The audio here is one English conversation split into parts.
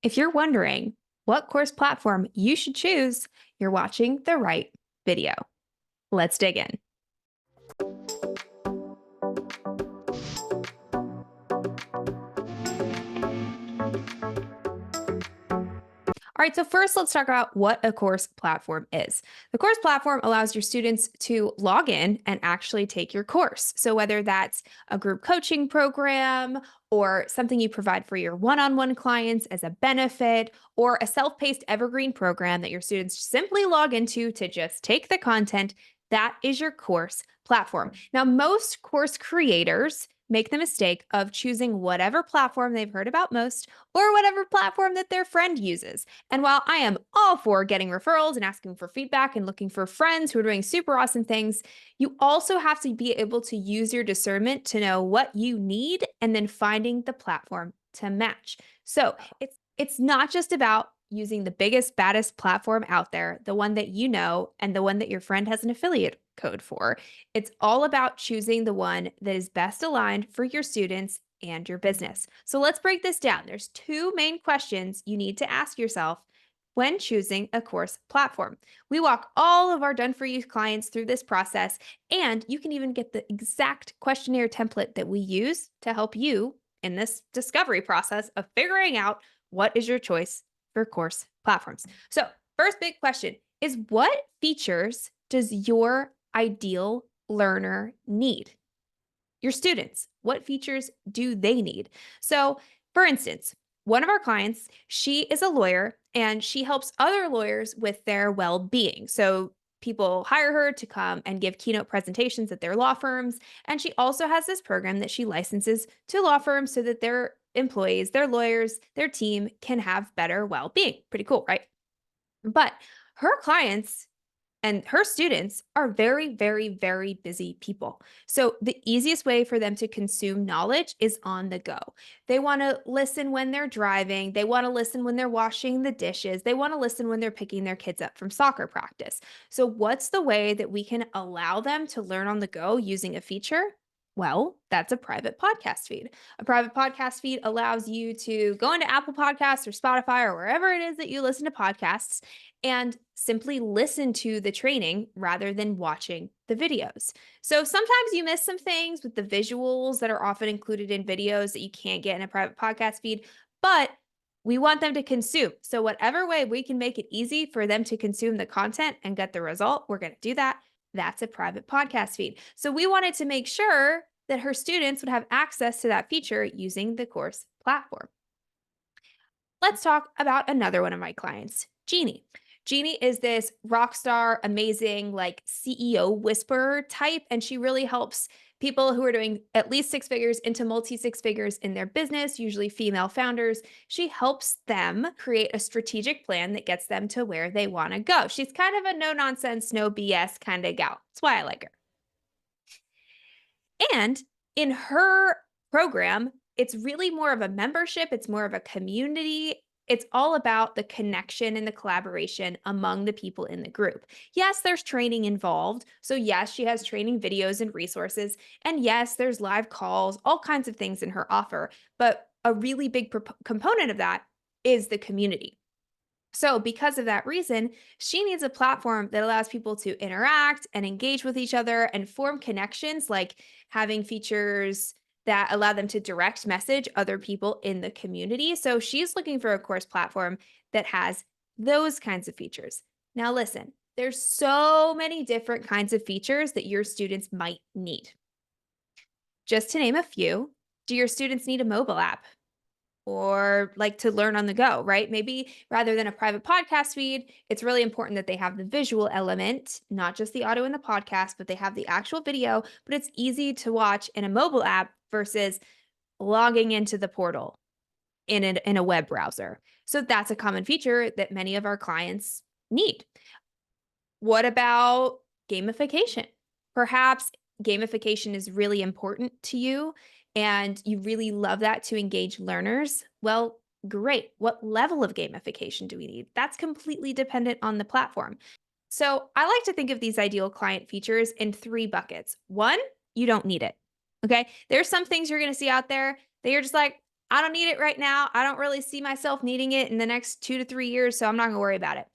If you're wondering what course platform you should choose, you're watching the right video. Let's dig in. All right, so first let's talk about what a course platform is. The course platform allows your students to log in and actually take your course. So whether that's a group coaching program or something you provide for your one-on-one clients as a benefit, or a self-paced evergreen program that your students simply log into to just take the content, that is your course platform. Now, most course creators make the mistake of choosing whatever platform they've heard about most or whatever platform that their friend uses. And while I am all for getting referrals and asking for feedback and looking for friends who are doing super awesome things, you also have to be able to use your discernment to know what you need and then finding the platform to match. So it's not just about using the biggest, baddest platform out there, the one that you know, and the one that your friend has an affiliate code for. It's all about choosing the one that is best aligned for your students and your business. So let's break this down. There's two main questions you need to ask yourself when choosing a course platform. We walk all of our done for you clients through this process, and you can even get the exact questionnaire template that we use to help you in this discovery process of figuring out what is your choice for course platforms. So, first big question is, what features does your ideal learner need? Your students, what features do they need? So, for instance, one of our clients, she is a lawyer and she helps other lawyers with their well being. So, people hire her to come and give keynote presentations at their law firms. And she also has this program that she licenses to law firms so that their employees, their lawyers, their team can have better well being. Pretty cool, right? But her clients and her students are very, very, very busy people. So, the easiest way for them to consume knowledge is on the go. They want to listen when they're driving. They want to listen when they're washing the dishes. They want to listen when they're picking their kids up from soccer practice. So, what's the way that we can allow them to learn on the go using a feature? Well, that's a private podcast feed. A private podcast feed allows you to go into Apple Podcasts or Spotify or wherever it is that you listen to podcasts and simply listen to the training rather than watching the videos. So sometimes you miss some things with the visuals that are often included in videos that you can't get in a private podcast feed, but we want them to consume. So, whatever way we can make it easy for them to consume the content and get the result, we're going to do that. That's a private podcast feed. So, we wanted to make sure that her students would have access to that feature using the course platform. Let's talk about another one of my clients, Jeannie. Jeannie is this rock star, amazing, like CEO whisperer type, and she really helps people who are doing at least six figures into multi six figures in their business, usually female founders. She helps them create a strategic plan that gets them to where they want to go. She's kind of a no nonsense, no BS kind of gal. That's why I like her. And in her program, it's really more of a membership, it's more of a community. It's all about the connection and the collaboration among the people in the group. Yes, there's training involved. So, yes, she has training videos and resources. And yes, there's live calls, all kinds of things in her offer. But a really big component of that is the community. So, because of that reason, she needs a platform that allows people to interact and engage with each other and form connections, like having features that allow them to direct message other people in the community. So, she's looking for a course platform that has those kinds of features. Now, listen, there's so many different kinds of features that your students might need. Just to name a few, do your students need a mobile app? Or like to learn on the go, right? Maybe rather than a private podcast feed, it's really important that they have the visual element, not just the audio in the podcast, but they have the actual video, but it's easy to watch in a mobile app versus logging into the portal in a web browser. So that's a common feature that many of our clients need. What about gamification? Perhaps gamification is really important to you and you really love that to engage learners. Well, great. What level of gamification do we need? That's completely dependent on the platform. So I like to think of these ideal client features in three buckets. One, you don't need it. Okay. There's some things you're going to see out there that you're just like, I don't need it right now. I don't really see myself needing it in the next 2 to 3 years, so I'm not gonna worry about it.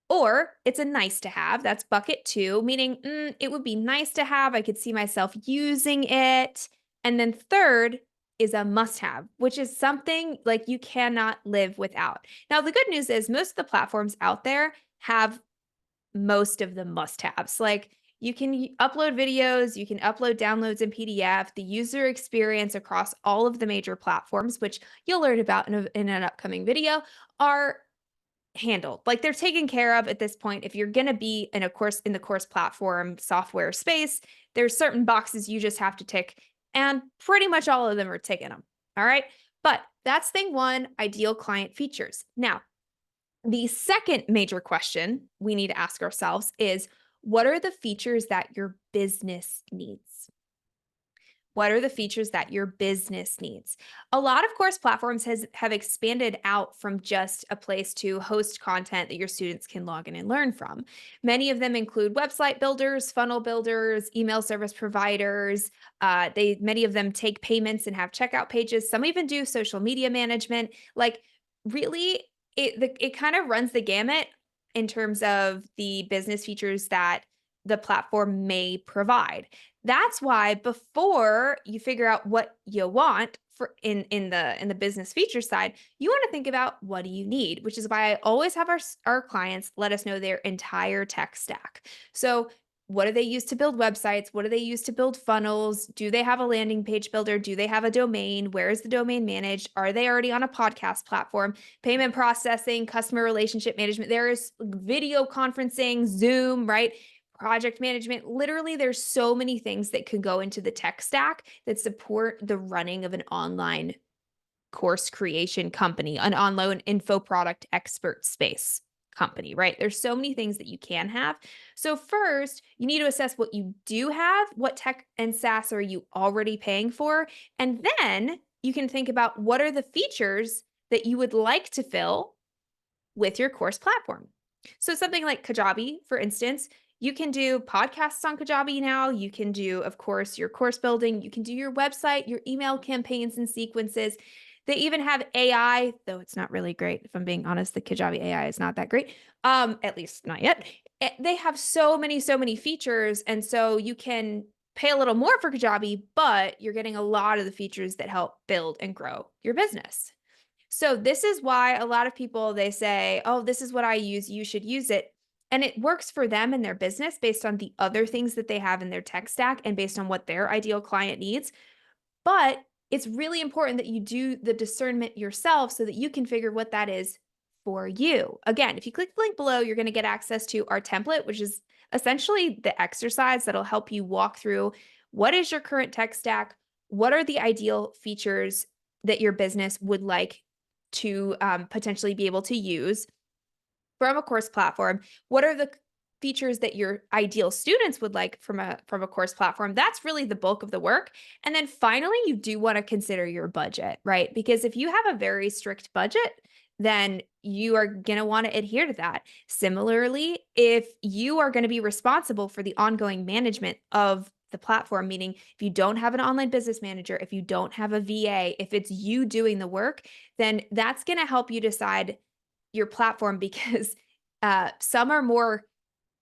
Or it's a nice to have. That's bucket two, meaning it would be nice to have. I could see myself using it. And then third is a must have, which is something like you cannot live without. Now, the good news is most of the platforms out there have most of the must haves. Like you can upload videos, you can upload downloads in PDF, the user experience across all of the major platforms, which you'll learn about in an upcoming video, are handled. Like they're taken care of at this point. If you're going to be in a course in the course platform software space, there's certain boxes you just have to tick, and pretty much all of them are ticking them. All right. But that's thing one, ideal client features. Now, the second major question we need to ask ourselves is what are the features that your business needs? What are the features that your business needs? A lot of course platforms have expanded out from just a place to host content that your students can log in and learn from. Many of them include website builders, funnel builders, email service providers. Many of them take payments and have checkout pages. Some even do social media management. Like really, it kind of runs the gamut in terms of the business features that the platform may provide. That's why before you figure out what you want for in the business feature side, you want to think about what do you need, which is why I always have our clients let us know their entire tech stack. So what do they use to build websites? What do they use to build funnels? Do they have a landing page builder? Do they have a domain? Where is the domain managed? Are they already on a podcast platform? Payment processing, customer relationship management. There is video conferencing, Zoom, right? Project management. Literally, there's so many things that could go into the tech stack that support the running of an online course creation company, an online info product expert space company, right? There's so many things that you can have. So first, you need to assess what you do have, what tech and SaaS are you already paying for, and then you can think about what are the features that you would like to fill with your course platform. So something like Kajabi, for instance, you can do podcasts on Kajabi now. You can do, of course, your course building. You can do your website, your email campaigns and sequences. They even have AI, though it's not really great. If I'm being honest, the Kajabi AI is not that great. At least not yet. They have so many features. And so you can pay a little more for Kajabi, but you're getting a lot of the features that help build and grow your business. So this is why a lot of people they say, "Oh, this is what I use, you should use it." And it works for them and their business based on the other things that they have in their tech stack and based on what their ideal client needs. But it's really important that you do the discernment yourself so that you can figure what that is for you. Again, if you click the link below, you're going to get access to our template, which is essentially the exercise that'll help you walk through what is your current tech stack, what are the ideal features that your business would like to potentially be able to use from a course platform. What are the features that your ideal students would like from a course platform? That's really the bulk of the work. And then finally, you do want to consider your budget, right? Because if you have a very strict budget, then you are going to want to adhere to that. Similarly, if you are going to be responsible for the ongoing management of the platform, meaning if you don't have an online business manager, if you don't have a VA, if it's you doing the work, then that's going to help you decide your platform because some are more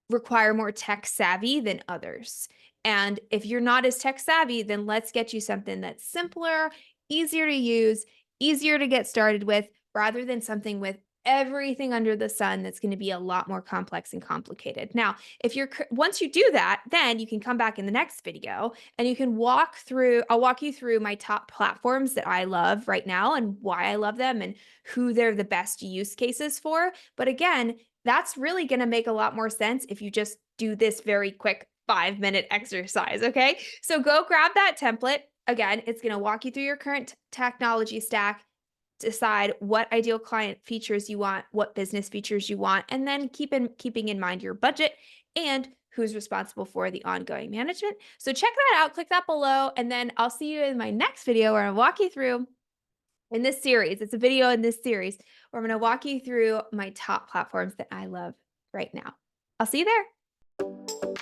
require more tech savvy than others. And if you're not as tech savvy, then let's get you something that's simpler, easier to use, easier to get started with, rather than something with everything under the sun that's going to be a lot more complex and complicated. Now, if you're once you do that, then you can come back in the next video and you can I'll walk you through my top platforms that I love right now and why I love them and who they're the best use cases for. But again, that's really going to make a lot more sense if you just do this very quick 5-minute exercise. Okay. So go grab that template. Again, it's going to walk you through your current technology stack, decide what ideal client features you want, what business features you want, and then keeping in mind your budget and who's responsible for the ongoing management. So check that out, click that below, and then I'll see you in my next video where I'll walk you through in this series. It's a video in this series where I'm going to walk you through my top platforms that I love right now. I'll see you there.